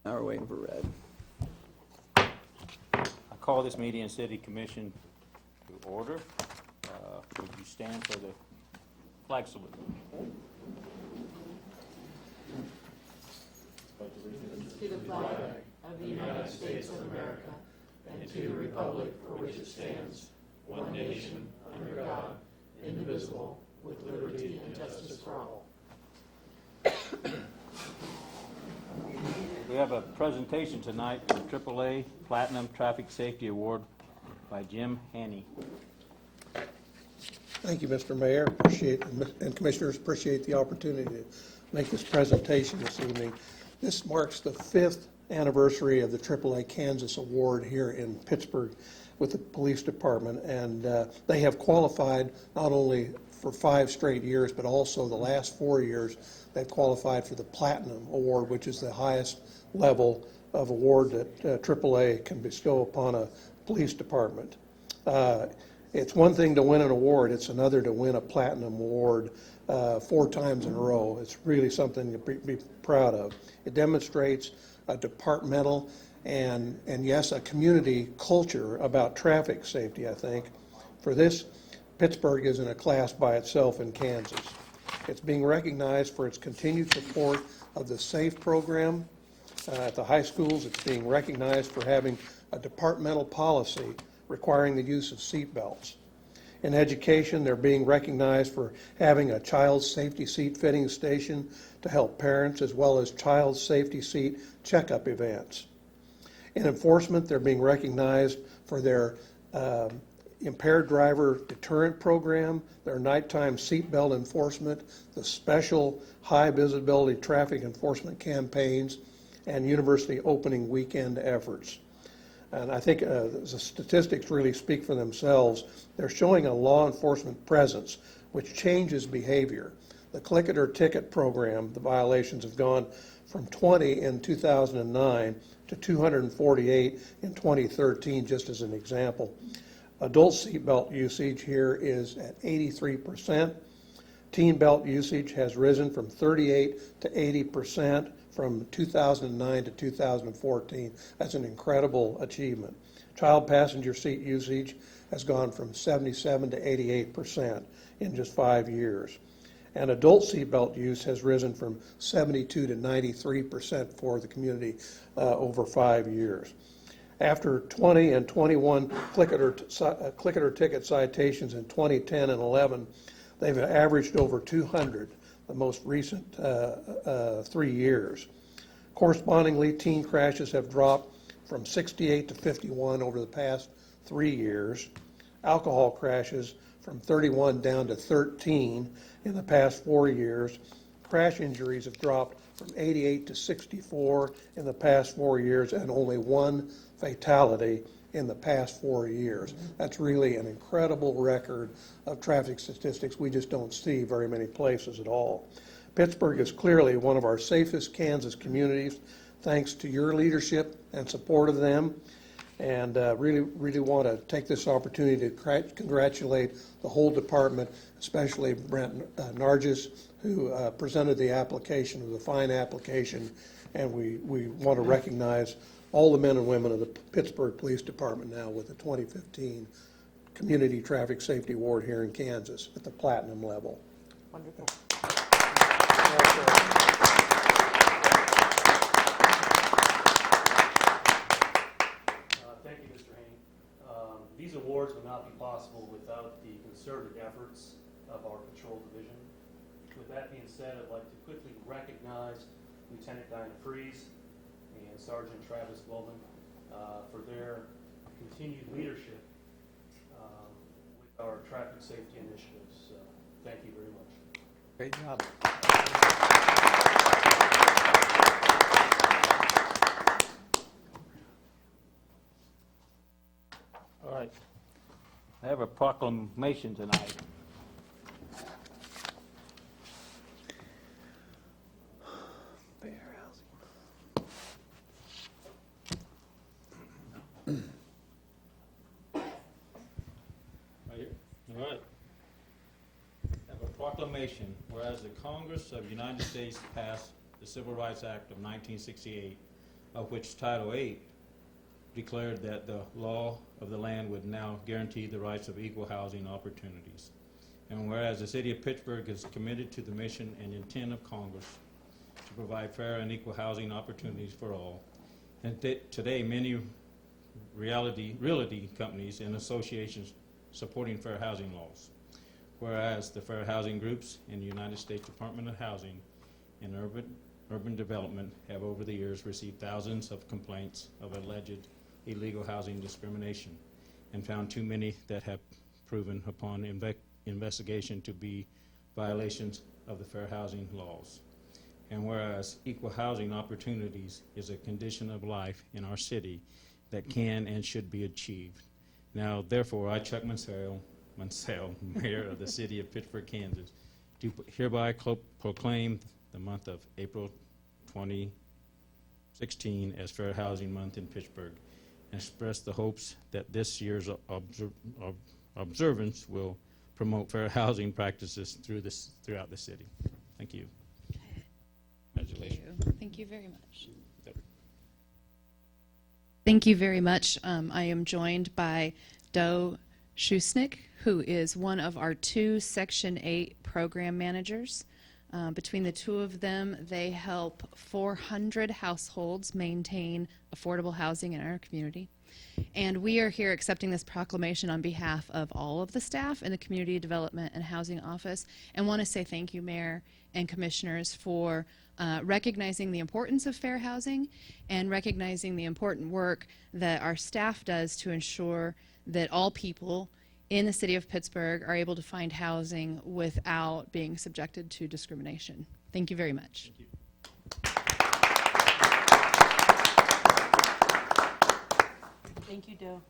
Now we're waiting for red. I call this meeting in City Commission to order. Would you stand for the flag salute? To the flag of the United States of America and to the republic for which it stands, one nation, under God, indivisible, with liberty and justice for all. We have a presentation tonight for AAA Platinum Traffic Safety Award by Jim Haney. Thank you, Mr. Mayor. And Commissioners, appreciate the opportunity to make this presentation this evening. This marks the 5th anniversary of the AAA Kansas Award here in Pittsburgh with the police department, and they have qualified not only for 5 straight years, but also the last 4 years they've qualified for the Platinum Award, which is the highest level of award that AAA can bestow upon a police department. It's one thing to win an award, it's another to win a Platinum Award 4 times in a row. It's really something to be proud of. It demonstrates a departmental and yes, a community culture about traffic safety, I think. For this, Pittsburgh is in a class by itself in Kansas. It's being recognized for its continued support of the SAFE program at the high schools. It's being recognized for having a departmental policy requiring the use of seat belts. In education, they're being recognized for having a child safety seat fitting station to help parents, as well as child safety seat checkup events. In enforcement, they're being recognized for their impaired driver deterrent program, their nighttime seatbelt enforcement, the special high visibility traffic enforcement campaigns, and university opening weekend efforts. And I think the statistics really speak for themselves. They're showing a law enforcement presence which changes behavior. The click it or ticket program, the violations have gone from 20 in 2009 to 248 in 2013, just as an example. Adult seatbelt usage here is at 83%. Teen belt usage has risen from 38 to 80% from 2009 to 2014. That's an incredible achievement. Child passenger seat usage has gone from 77 to 88% in just 5 years. And adult seatbelt use has risen from 72 to 93% for the community over 5 years. After 20 and 21 click it or ticket citations in 2010 and 11, they've averaged over 200 the most recent 3 years. Correspondingly, teen crashes have dropped from 68 to 51 over the past 3 years. Alcohol crashes from 31 down to 13 in the past 4 years. Crash injuries have dropped from 88 to 64 in the past 4 years, and only 1 fatality in the past 4 years. That's really an incredible record of traffic statistics we just don't see very many places at all. Pittsburgh is clearly one of our safest Kansas communities, thanks to your leadership and support of them. And really want to take this opportunity to congratulate the whole department, especially Brent Nargis, who presented the application, of the fine application, and we want to recognize all the men and women of the Pittsburgh Police Department now with the 2015 Community Traffic Safety Award here in Kansas at the Platinum level. Wonderful. Thank you, Mr. Haney. These awards would not be possible without the concerted efforts of our patrol division. With that being said, I'd like to quickly recognize Lieutenant Diana Fries and Sergeant Travis Bowman for their continued leadership with our traffic safety initiatives. Thank you very much. Great job. All right. I have a proclamation tonight. All right. I have a proclamation, whereas the Congress of the United States passed the Civil Rights Act of 1968 of which Title VIII declared that the law of the land would now guarantee the rights of equal housing opportunities. And whereas the city of Pittsburgh is committed to the mission and intent of Congress to provide fair and equal housing opportunities for all, and today many realty companies and associations supporting fair housing laws. Whereas the fair housing groups in the United States Department of Housing and Urban Development have over the years received thousands of complaints of alleged illegal housing discrimination and found too many that have proven upon investigation to be violations of the fair housing laws. And whereas equal housing opportunities is a condition of life in our city that can and should be achieved. Now, therefore, I, Chuck Mansell, Mayor of the City of Pittsburg, Kansas, do hereby proclaim the month of April 2016 as Fair Housing Month in Pittsburgh, and express the hopes that this year's observance will promote fair housing practices throughout the city. Thank you. Congratulations. Thank you very much. Thank you very much. I am joined by Doe Schusnick, who is one of our 2 Section 8 program managers. Between the 2 of them, they help 400 households maintain affordable housing in our community. And we are here accepting this proclamation on behalf of all of the staff in the Community Development and Housing Office, and want to say thank you, Mayor and Commissioners, for recognizing the importance of fair housing and recognizing the important work that our staff does to ensure that all people in the city of Pittsburgh are able to find housing without being subjected to discrimination. Thank you very much. Thank you. Thank you, Doe.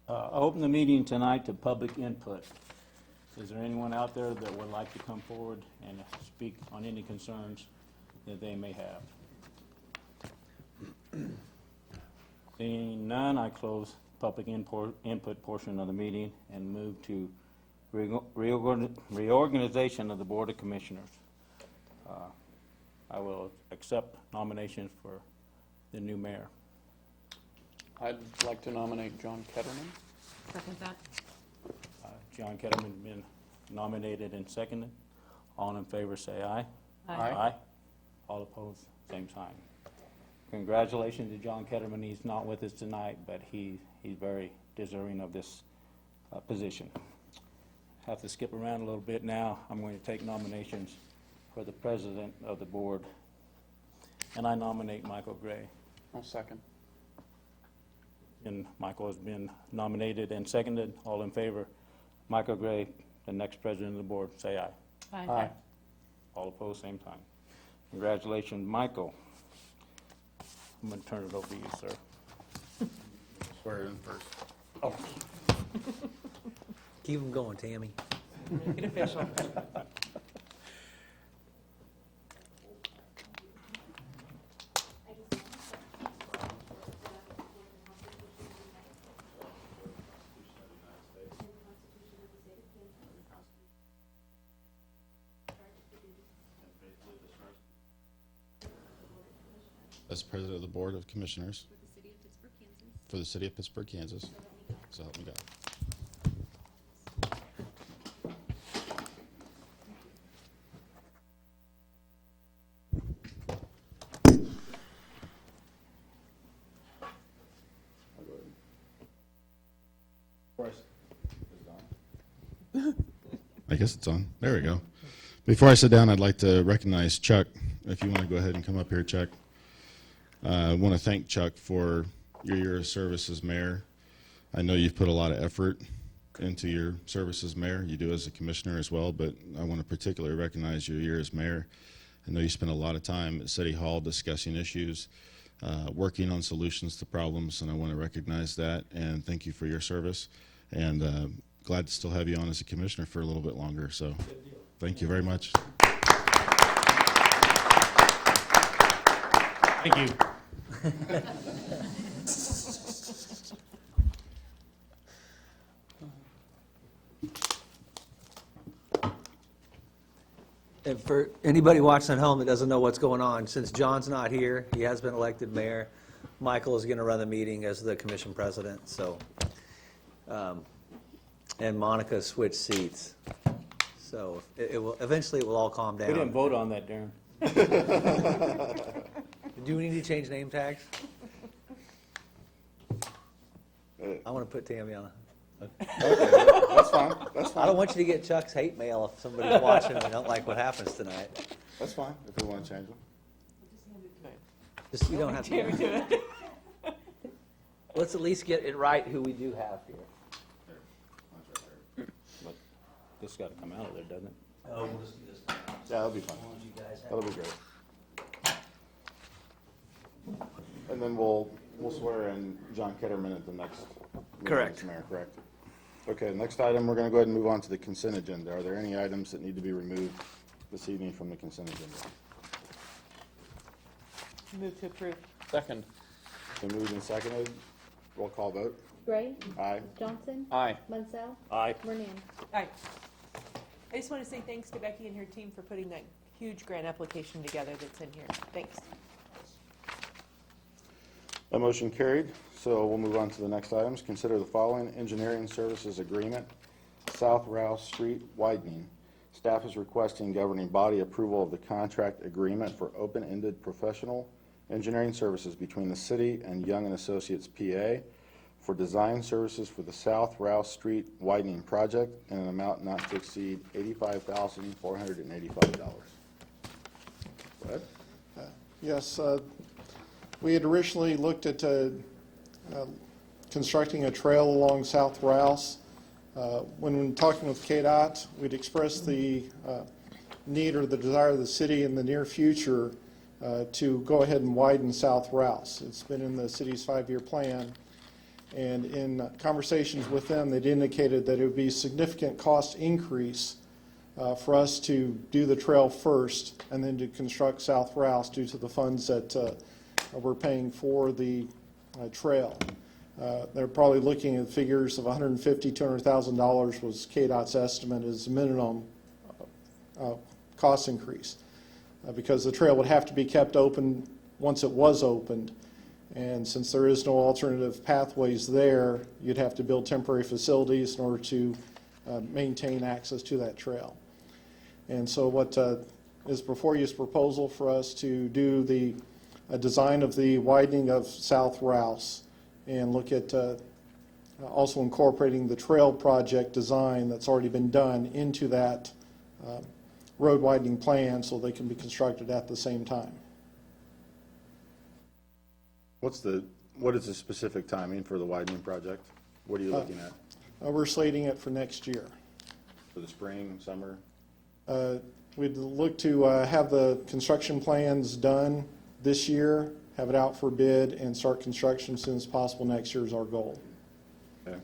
I open the meeting tonight to public input. Is there anyone out there that would like to come forward and speak on any concerns that they may have? Seeing none, I close public input portion of the meeting and move to reorganization of the Board of Commissioners. I will accept nominations for the new mayor. I'd like to nominate John Ketterman. Second that. John Ketterman has been nominated and seconded. All in favor say aye. Aye. All opposed, same sign. Congratulations to John Ketterman. He's not with us tonight, but he's very deserving of this position. Have to skip around a little bit now. I'm going to take nominations for the president of the board. And I nominate Michael Gray. I'll second. And Michael has been nominated and seconded. All in favor, Michael Gray, the next president of the board, say aye. Aye. All opposed, same time. Congratulations, Michael. I'm going to turn it over to you, sir. Swear in first. Keep them going, Tammy. Make it official. As President of the Board of Commissioners for the City of Pittsburgh, Kansas. So help me God. I guess it's on. There we go. Before I sit down, I'd like to recognize Chuck. If you want to go ahead and come up here, Chuck. I want to thank Chuck for your year of service as mayor. I know you've put a lot of effort into your service as mayor. You do as a commissioner as well, but I want to particularly recognize your year as mayor. I know you spent a lot of time at City Hall discussing issues, working on solutions to problems, and I want to recognize that and thank you for your service. And glad to still have you on as a commissioner for a little bit longer. So thank you very much. Thank you. And for anybody watching at home that doesn't know what's going on, since John's not here, he has been elected mayor, Michael is going to run the meeting as the commission president, so, and Monica switched seats. So eventually it will all calm down. We didn't vote on that, Darren. Do we need to change name tags? I want to put Tammy on That's fine, that's I fine, don't want you to get Chuck's hate mail if somebody's watching and they don't like what happens tonight. that's fine, if we want to change them. Just, you don't have to. Let's at least get it right who we do have here. But this got to come out of there, doesn't it? Oh, we'll just do this. Yeah, that'll be fine, You guys have. that'll be great. And then we'll swear in John Ketterman at the next meeting Correct. as mayor, correct? Okay, next item, we're going to go ahead and move on to the consent agenda. Are there any items that need to be removed this evening from the consent agenda? Move to approve. Second. Been moved and seconded. Roll call vote. Gray, Aye. Johnson, Aye. Munsell, Aye. Mernan. Aye. I just want to say thanks to Becky and her team for putting that huge grant application together that's in here. Thanks. That motion carried, so we'll move on to the next items. Consider the following engineering services agreement, South Rouse Street widening. Staff is requesting governing body approval of the contract agreement for open-ended professional engineering services between the city and Young and Associates PA for design services for the South Rouse Street widening project in an amount not to exceed $85,485. Go ahead. Yes, we had originally looked at constructing a trail along South Rouse. When talking with KDOT, we'd expressed the need or the desire of the city in the near future to go ahead and widen South Rouse. It's been in the city's 5-year plan. And in conversations with them, they'd indicated that it would be a significant cost increase for us to do the trail first and then to construct South Rouse due to the funds that we're paying for the trail. They're probably looking at figures of $150,000, $200,000 was KDOT's estimate as minimum cost increase because the trail would have to be kept open once it was opened. And since there is no alternative pathways there, you'd have to build temporary facilities in order to maintain access to that trail. And so what is before you is a proposal for us to do the design of the widening of South Rouse and look at also incorporating the trail project design that's already been done into that road widening plan so they can be constructed at the same time. What is the specific timing for the widening project? What are you looking at? We're slating it for next year. For the spring, summer? We'd look to have the construction plans done this year, have it out for bid, and start construction as soon as possible next year is our goal. Okay.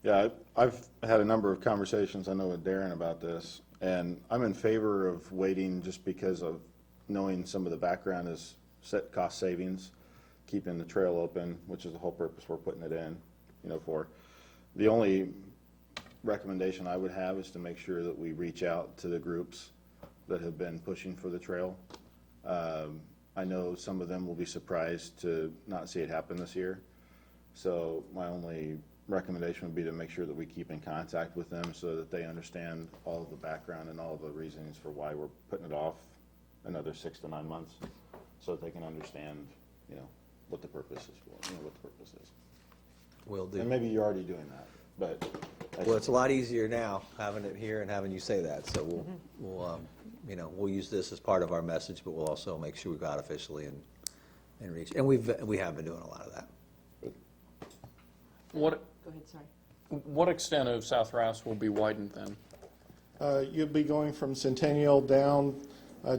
Yeah, I've had a number of conversations, I know with Darren about this, and I'm in favor of waiting just because of knowing some of the background is set cost savings, keeping the trail open, which is the whole purpose we're putting it in, for. The only recommendation I would have is to make sure that we reach out to the groups that have been pushing for the trail. I know some of them will be surprised to not see it happen this year. So my only recommendation would be to make sure that we keep in contact with them so that they understand all of the background and all of the reasons for why we're putting it off another 6 to 9 months so that they can understand, what the purpose is for, what the purpose is. Will do. And maybe you're already doing that, but. Well, it's a lot easier now, having it here and having you say that, so we'll use this as part of our message, but we'll also make sure we go out officially and reach, and we have been doing a lot of that. What, Go ahead, sorry. what extent of South Rouse will be widened then? You'll be going from Centennial down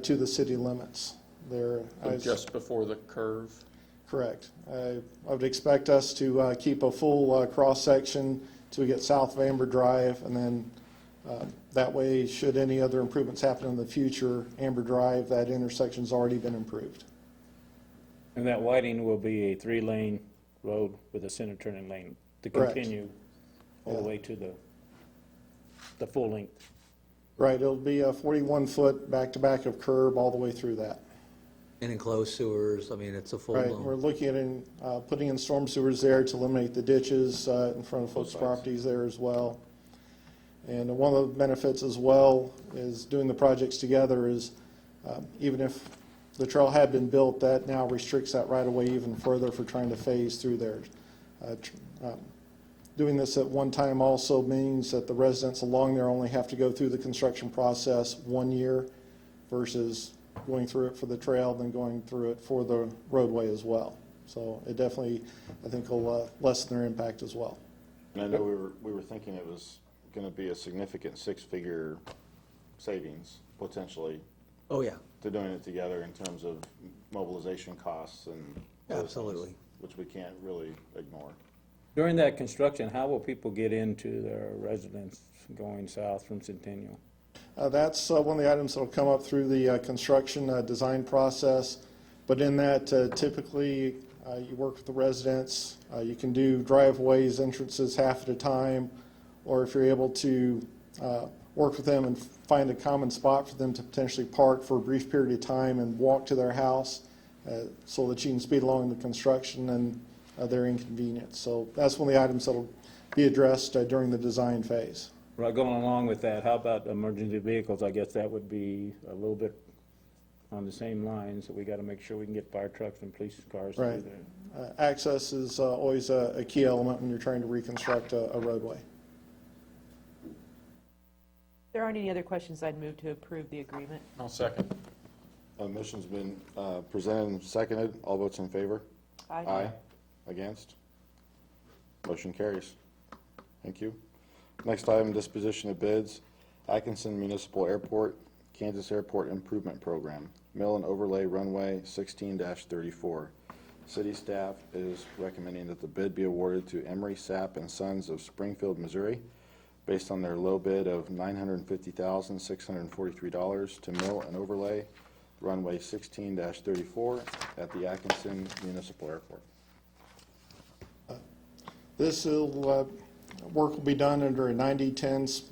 to the city limits there. Just before the curve? Correct. I would expect us to keep a full cross-section till we get south of Amber Drive, and then that way, should any other improvements happen in the future, Amber Drive, that intersection's already been improved. And that widening will be a 3-lane road with a center turning lane to Correct. continue all the Yeah. way to the full length. Right, it'll be a 41-foot back-to-back of curb all the way through that. And enclosed sewers, I mean, it's a Right, we're full-blown. looking at putting in storm sewers there to eliminate the ditches in front of folks' sides. properties there as well. And one of the benefits as well is doing the projects together is even if the trail had been built, that now restricts that right of way even further for trying to phase through there. Doing this at one time also means that the residents along there only have to go through the construction process 1 year versus going through it for the trail, then going through it for the roadway as well. So it definitely, I think, will lessen their impact as well. And I know we were thinking it was going to be a significant six-figure savings, potentially, Oh, yeah, to doing it together in terms of mobilization costs and other things, absolutely. which we can't really ignore. During that construction, how will people get into their residence going south from Centennial? That's one of the items that will come up through the construction design process. But in that, typically, you work with the residents. You can do driveways, entrances half at a time, or if you're able to work with them and find a common spot for them to potentially park for a brief period of time and walk to their house so that you can speed along the construction and their inconvenience. So that's one of the items that will be addressed during the design phase. Right, going along with that, how about emergency vehicles? I guess that would be a little bit on the same lines, that we got to make sure we can get fire trucks and police cars through Right. there. Access is always a key element when you're trying to reconstruct a roadway. If there aren't any other questions, I'd move to approve the agreement. I'll second. Motion's been presented and seconded. All votes in favor? Aye. Against? Motion carries. Thank you. Next item, disposition of bids. Atkinson Municipal Airport, Kansas Airport Improvement Program, mill and overlay runway 16-34. City staff is recommending that the bid be awarded to Emery Sapp and Sons of Springfield, Missouri, based on their low bid of $950,643 to mill and overlay runway 16-34 at the Atkinson Municipal Airport. This work will be done under a 90-10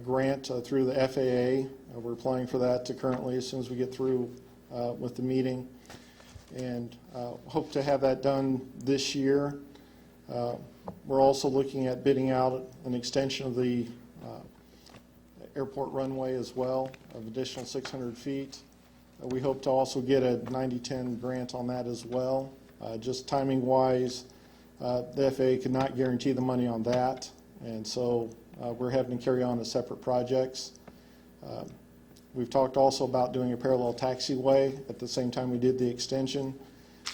grant through the FAA. We're applying for that currently as soon as we get through with the meeting, and hope to have that done this year. We're also looking at bidding out an extension of the airport runway as well, of additional 600 feet. We hope to also get a 90-10 grant on that as well. Just timing-wise, the FAA could not guarantee the money on that, and so we're having to carry on as separate projects. We've talked also about doing a parallel taxiway at the same time we did the extension.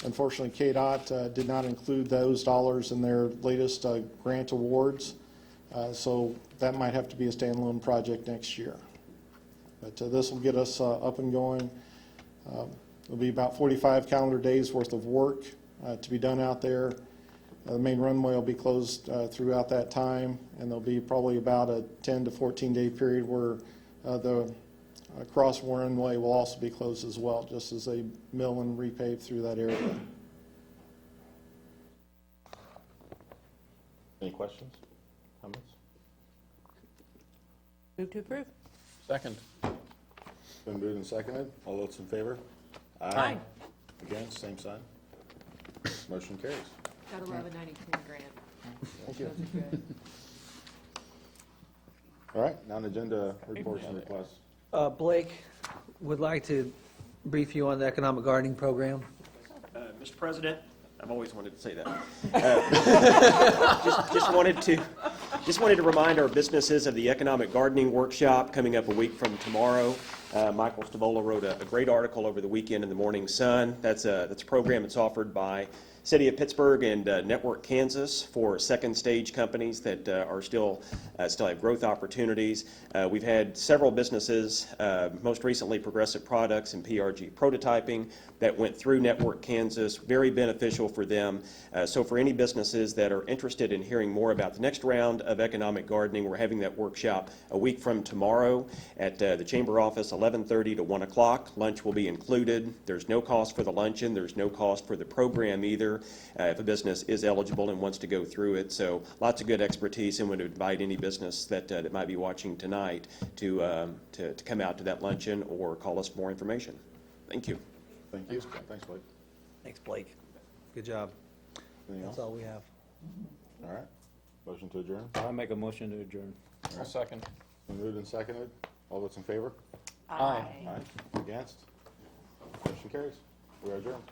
Unfortunately, KDOT did not include those dollars in their latest grant awards, so that might have to be a standalone project next year. But this will get us up and going. It'll be about 45 calendar days worth of work to be done out there. The main runway will be closed throughout that time, and there'll be probably about a 10 to 14 day period where the cross runway will also be closed as well, just as they mill and repave through that area. Any questions, comments? Move to approve. Second. Been moved and seconded. All votes in favor? Aye. Against, same sign. Motion carries. Gotta love a 90-10 grant. Thank you. Those are good. All right, non-agenda reports and requests. Blake, would like to brief you on the economic gardening program. Mr. President, I've always wanted to say that. Just wanted to remind our businesses of the economic gardening workshop coming up a week from tomorrow. Michael Stavola wrote a great article over the weekend in the Morning Sun. That's a program that's offered by City of Pittsburg and Network Kansas for second stage companies that are still have growth opportunities. We've had several businesses, most recently Progressive Products and PRG Prototyping, that went through Network Kansas, very beneficial for them. So for any businesses that are interested in hearing more about the next round of economic gardening, we're having that workshop a week from tomorrow at the Chamber office, 11:30 to 1 o'clock. Lunch will be included. There's no cost for the luncheon. There's no cost for the program either. here if a business is eligible and wants to go through it. So lots of good expertise, and would invite any business that might be watching tonight to come out to that luncheon or call us for more information. Thank you. Thank you. Thanks, Blake. Thanks, Blake. Good job. Anything That's else? all we have. All right. Motion to adjourn. I make a motion to adjourn. I'll second. Been moved and seconded. All those in favor? Aye. Aye. Against? Motion carries. We are adjourned.